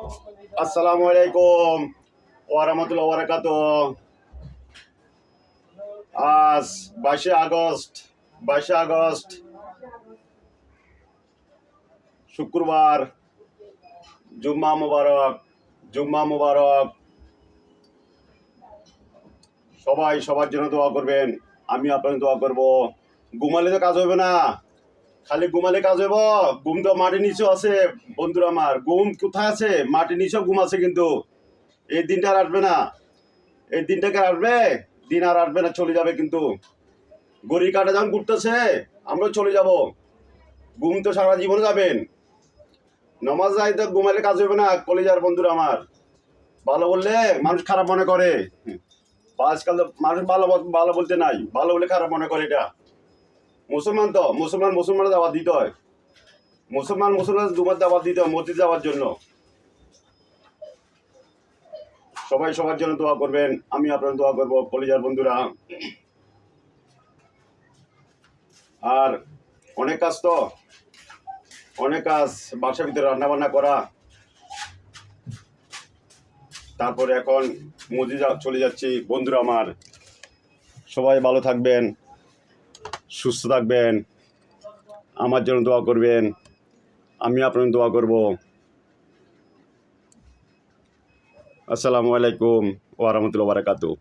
আসসালামু আলাইকুম ওয়া রাহমাতুল্লাহি ওয়া বারাকাতুহু। আজ 22শে আগস্ট শুক্রবার। জুম্মা মুবারক। সবাই সবার জন্য দোয়া করবেন, আমি আপনার দোয়া করব। ঘুমালে তো কাজ হবে না, খালি ঘুমালে কাজ হইব? ঘুম তো মাটির নিচেও আছে বন্ধুরা আমার। ঘুম কোথায় আছে? মাটির নিচেও ঘুম আছে। কিন্তু এই দিনটা আর আসবে না। এই দিনটাকে আসবে? দিন আর আসবে না, চলে যাবে। কিন্তু গড়ি কাটা যখন ঘুরতেছে, আমরাও চলে যাব। ঘুম তো সারা জীবনে যাবেন। নমাজ যাই তো ঘুমাইলে কাজ হবে না কলেজার বন্ধুরা আমার। ভালো বললে মানুষ খারাপ মনে করে। আজকাল তো মানুষ ভালো ভালো বলতে নাই, ভালো বলে খারাপ মনে করে। এটা মুসলমান তো মুসলমান দাওয়াত দিতে হয়। মুসলমান দুমার দাওয়াত দিতে হয় মসজিদ যাওয়ার জন্য। সবাই সবার জন্য দোয়া করবেন, আমি আপনার দোয়া করবো কলেজার বন্ধুরা। আর অনেক কাজ বাসার ভিতরে রান্না বান্না করা, তারপরে এখন মসজিদ চলে যাচ্ছি বন্ধুরা আমার। সবাই ভালো থাকবেন, সুস্থ থাকবেন, আমার জন্য দোয়া করবেন, আমি আপনার দোয়া করব। আসসালামু আলাইকুম ওয়া রাহমাতুল্লাহি ওয়া বারাকাতুহু।